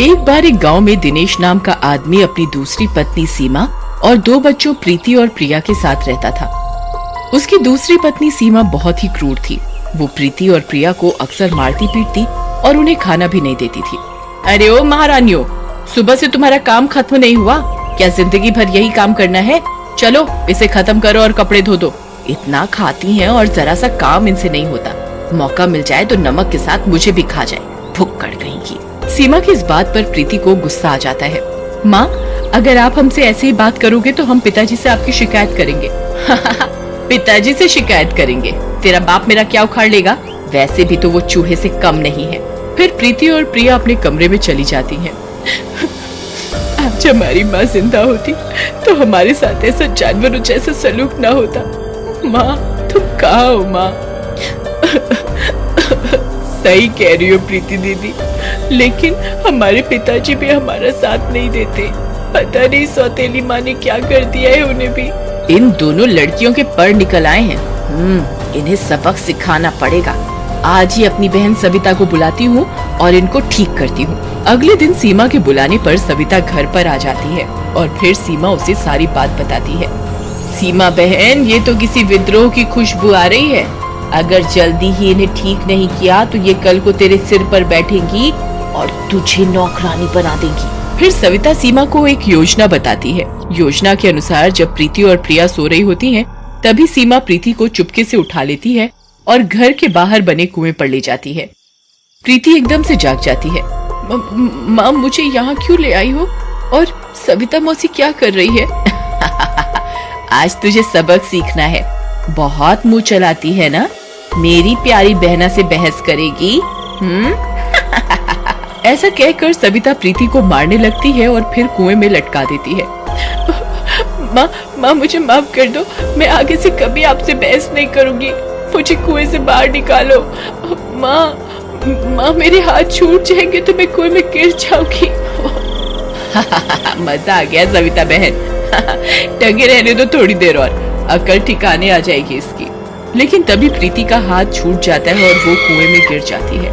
एक बार एक गांव में दिनेश नाम का आदमी अपनी दूसरी पत्नी सीमा और 2 बच्चों प्रीति और प्रिया के साथ रहता था। उसकी दूसरी पत्नी सीमा बहुत ही क्रूर थी। वो प्रीति और प्रिया को अक्सर मारती पीटती और उन्हें खाना भी नहीं देती थी। अरे ओ महारानियों, सुबह से तुम्हारा काम खत्म नहीं हुआ क्या? जिंदगी भर यही काम करना है? चलो इसे खत्म करो और कपड़े धो दो। इतना खाती हैं और जरा सा काम इनसे नहीं होता। मौका मिल जाए तो नमक के साथ मुझे भी खा जाए, भुक्कड़ कहीं की। सीमा की इस बात पर प्रीति को गुस्सा आ जाता है। माँ, अगर आप हमसे ऐसे ही बात करोगे तो हम पिताजी से आपकी शिकायत करेंगे। पिताजी से शिकायत करेंगे? तेरा बाप मेरा क्या उखाड़ लेगा? वैसे भी तो वो चूहे से कम नहीं है। फिर प्रीति और प्रिया अपने कमरे में चली जाती हैं। आज हमारी माँ जिंदा होती तो हमारे साथ ऐसा जानवरों जैसा सलूक ना होता। माँ, तुम कहाँ हो माँ? सही कह रही हो प्रीति दीदी, लेकिन हमारे पिताजी भी हमारा साथ नहीं देते। पता नहीं सौतेली माँ ने क्या कर दिया है उन्हें भी। इन दोनों लड़कियों के पर निकल आए हैं। इन्हें सबक सिखाना पड़ेगा। आज ही अपनी बहन सविता को बुलाती हूँ और इनको ठीक करती हूँ। अगले दिन सीमा के बुलाने पर सविता घर पर आ जाती है और फिर सीमा उसे सारी बात बताती है। सीमा बहन, ये तो किसी विद्रोह की खुशबू आ रही है। अगर जल्दी ही इन्हें ठीक नहीं किया तो ये कल को तेरे सिर पर बैठेंगी और तुझे नौकरानी बना देंगी। फिर सविता सीमा को एक योजना बताती है। योजना के अनुसार जब प्रीति और प्रिया सो रही होती हैं, तभी सीमा प्रीति को चुपके से उठा लेती है और घर के बाहर बने कुएं पर ले जाती है। प्रीति एकदम से जाग जाती है। माँ, मुझे यहाँ क्यों ले आई हो? और सविता मौसी क्या कर रही है? आज तुझे सबक सीखना है। बहुत मुंह चलाती है ना? मेरी प्यारी बहना से बहस करेगी? ऐसा कहकर सविता प्रीति को मारने लगती है और फिर कुएं में लटका देती है। माँ, मुझे माफ कर दो। मैं आगे से कभी आपसे बहस नहीं करूंगी। मुझे कुएं से बाहर निकालो। माँ, मेरे हाथ छूट जाएंगे तो मैं कुएं में गिर जाऊंगी। मजा आ गया सविता बहन। टंगे रहने दो थोड़ी देर और, अकल ठिकाने आ जाएगी इसकी। लेकिन तभी प्रीति का हाथ छूट जाता है और वो कुएं में गिर जाती है।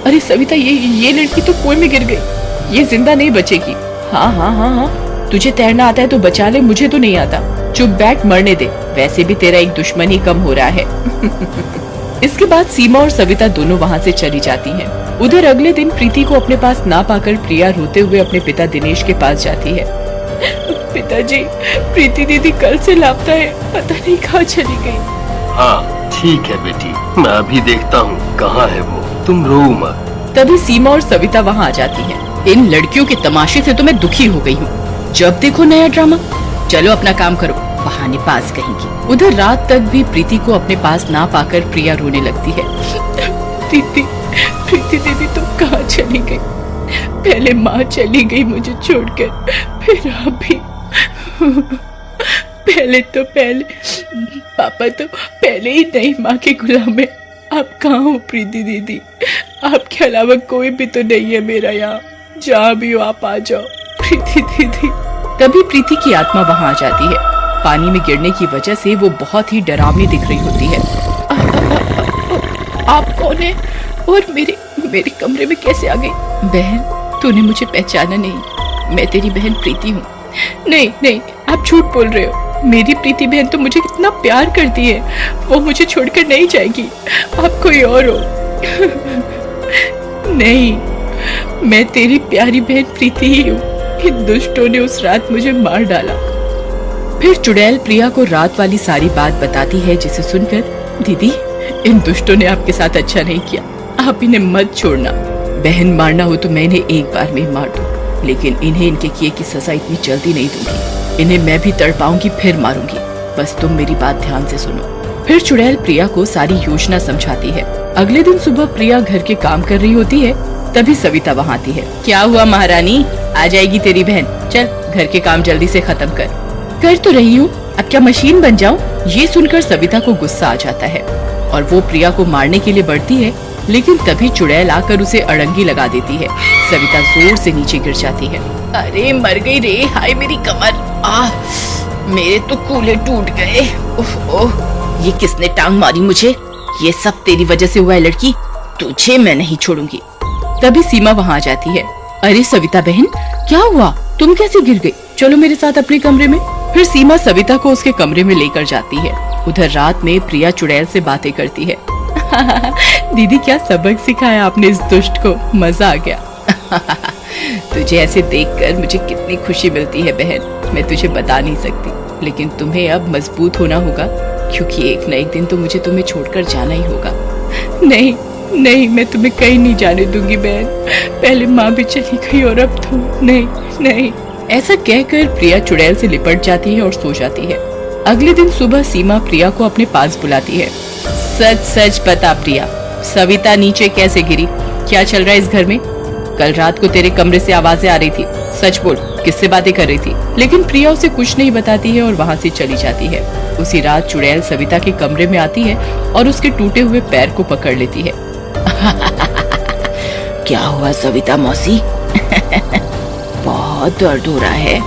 अरे सविता, ये लड़की तो कुएं में गिर गई। ये जिंदा नहीं बचेगी। हाँ, तुझे तैरना आता है तो बचा ले, मुझे तो नहीं आता। चुप बैठ, मरने दे। वैसे भी तेरा एक दुश्मन ही कम हो रहा है। इसके बाद सीमा और सविता दोनों वहाँ से चली जाती हैं। उधर अगले दिन प्रीति को अपने पास ना पाकर प्रिया रोते हुए अपने पिता दिनेश के पास जाती है। पिताजी, प्रीति दीदी कल से लापता है, पता नहीं कहाँ चली गई। हाँ ठीक है बेटी, मैं अभी देखता हूँ कहाँ है वो, तुम रो मत। तभी सीमा और सविता वहाँ आ जाती हैं। इन लड़कियों के तमाशे से तो मैं दुखी हो गई हूँ। जब देखो नया ड्रामा। चलो अपना काम करो, बहाने पास कहेंगी। उधर रात तक भी प्रीति को अपने पास ना पाकर प्रिया रोने लगती है। प्रीति दीदी तुम कहाँ चली गई? पहले माँ चली गई मुझे छोड़कर, फिर आप भी। पहले पापा तो पहले ही नहीं माँ के गुलाम है। आप कहाँ हो प्रीति दीदी? आपके अलावा कोई भी तो नहीं है मेरा यहाँ। जहाँ भी हो आप आ जाओ प्रीति दीदी। तभी प्रीति की आत्मा वहाँ आ जाती है। पानी में गिरने की वजह से वो बहुत ही डरावनी दिख रही होती है। आप कौन है और मेरे कमरे में कैसे आ गई? बहन, तूने मुझे पहचाना नहीं। मैं तेरी बहन प्रीति हूँ। नहीं, आप झूठ बोल रहे हो। मेरी प्रीति बहन तो मुझे कितना प्यार करती है। वो मुझे छोड़कर नहीं जाएगी। आप कोई और हो। नहीं, मैं तेरी प्यारी बहन प्रीति ही हूँ। इन दुष्टों ने उस रात मुझे मार डाला। फिर चुड़ैल प्रिया को रात वाली सारी बात बताती है, जिसे सुनकर, दीदी, इन दुष्टों ने आपके साथ अच्छा नहीं किया। आप इन्हें मत छोड़ना। बहन मारना हो तो मैं इन्हें एक बार में मार दूं, लेकिन इन्हें इनके किए की सजा इतनी जल्दी नहीं दूंगी। इन्हें मैं भी तड़पाऊंगी फिर मारूंगी। बस तुम मेरी बात ध्यान से सुनो। फिर चुड़ैल प्रिया को सारी योजना समझाती है। अगले दिन सुबह प्रिया घर के काम कर रही होती है, तभी सविता वहाँ आती है। क्या हुआ महारानी? आ जाएगी तेरी बहन। चल घर के काम जल्दी से खत्म कर तो रही हूँ, अब क्या मशीन बन जाऊँ? ये सुनकर सविता को गुस्सा आ जाता है और वो प्रिया को मारने के लिए बढ़ती है, लेकिन तभी चुड़ैल आकर उसे अड़ंगी लगा देती है। सविता जोर से नीचे गिर जाती है। अरे मर गई रे, हाय मेरी कमर। मेरे तो कूल्हे टूट गए। ओह, ये किसने टांग मारी मुझे? ये सब तेरी वजह से हुआ है लड़की, तुझे मैं नहीं छोड़ूंगी। तभी सीमा वहाँ आ जाती है। अरे सविता बहन, क्या हुआ? तुम कैसे गिर गई? चलो मेरे साथ अपने कमरे में। फिर सीमा सविता को उसके कमरे में लेकर जाती है। उधर रात में प्रिया चुड़ैल से बातें करती है। दीदी, क्या सबक सिखाया आपने इस दुष्ट को, मजा आ गया। तुझे ऐसे देखकर मुझे कितनी खुशी मिलती है बहन, मैं तुझे बता नहीं सकती। लेकिन तुम्हें अब मजबूत होना होगा, क्योंकि एक न एक दिन तो मुझे तुम्हें छोड़कर जाना ही होगा। नहीं नहीं, मैं तुम्हें कहीं नहीं जाने दूंगी बहन। पहले माँ भी चली गई और अब तुम। नहीं नहीं। ऐसा कहकर प्रिया चुड़ैल से लिपट जाती है और सो जाती है। अगले दिन सुबह सीमा प्रिया को अपने पास बुलाती है। सच सच बता प्रिया, सविता नीचे कैसे गिरी? क्या चल रहा है इस घर में? कल रात को तेरे कमरे से आवाजें आ रही थी, सच बोल, किससे बातें कर रही थी? लेकिन प्रिया उसे कुछ नहीं बताती है और वहाँ से चली जाती है। उसी रात चुड़ैल सविता के कमरे में आती है और उसके टूटे हुए पैर को पकड़ लेती है। क्या हुआ सविता मौसी? बहुत दर्द हो रहा है।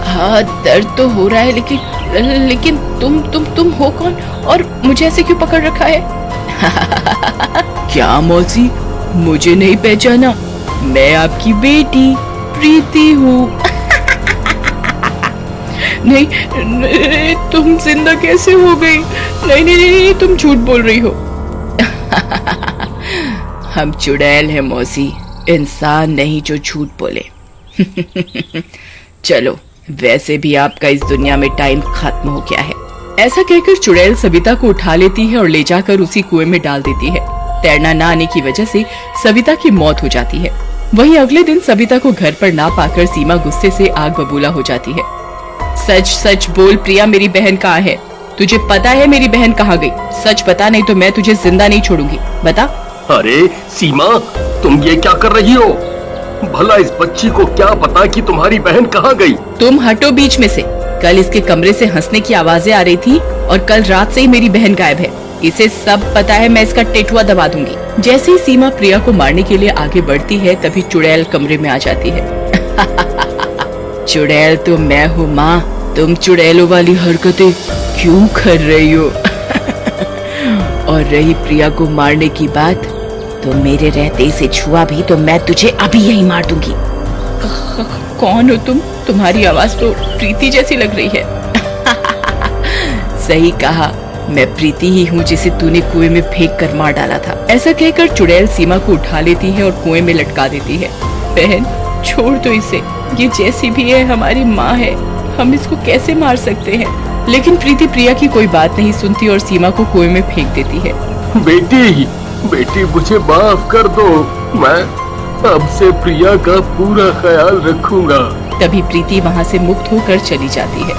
हाँ दर्द तो हो रहा है, लेकिन तुम हो कौन और मुझे ऐसे क्यों पकड़ रखा है? क्या मौसी, मुझे नहीं पहचाना? मैं आपकी बेटी प्रीति हूँ। नहीं, तुम जिंदा कैसे हो गई? नहीं नहीं नहीं, तुम झूठ बोल रही हो। हम चुड़ैल हैं मौसी, इंसान नहीं जो झूठ बोले। चलो, वैसे भी आपका इस दुनिया में टाइम खत्म हो गया है। ऐसा कहकर चुड़ैल सविता को उठा लेती है और ले जाकर उसी कुएं में डाल देती है। तैरना न आने की वजह से सविता की मौत हो जाती है। वहीं अगले दिन सविता को घर पर ना पाकर सीमा गुस्से से आग बबूला हो जाती है। सच सच बोल प्रिया, मेरी बहन कहाँ है? तुझे पता है मेरी बहन कहाँ गई? सच बता, नहीं तो मैं तुझे जिंदा नहीं छोड़ूंगी। बता। अरे सीमा, तुम ये क्या कर रही हो? भला इस बच्ची को क्या पता कि तुम्हारी बहन कहाँ गई? तुम हटो बीच में से। कल इसके कमरे से हंसने की आवाजें आ रही थी और कल रात से ही मेरी बहन गायब है। इसे सब पता है, मैं इसका टेटुआ दबा दूंगी। जैसे ही सीमा प्रिया को मारने के लिए आगे बढ़ती है, तभी चुड़ैल कमरे में आ जाती है। चुड़ैल तो मैं हूँ माँ, तुम चुड़ैलों वाली हरकतें क्यों कर रही हो? और रही प्रिया को मारने की बात, तो मेरे रहते इसे छुआ भी तो मैं तुझे अभी यही मार दूंगी। कौन हो तुम? तुम्हारी आवाज तो प्रीति जैसी लग रही है। सही कहा, मैं प्रीति ही हूँ जिसे तूने कुएं में फेंक कर मार डाला था। ऐसा कहकर चुड़ैल सीमा को उठा लेती है और कुएं में लटका देती है। बहन छोड़ दो इसे, ये जैसी भी है हमारी माँ है, हम इसको कैसे मार सकते हैं? लेकिन प्रीति प्रिया की कोई बात नहीं सुनती और सीमा को कुएं में फेंक देती है। बेटी मुझे माफ कर दो, मैं अब से प्रिया का पूरा ख्याल रखूंगा। तभी प्रीति वहाँ से मुक्त होकर चली जाती है।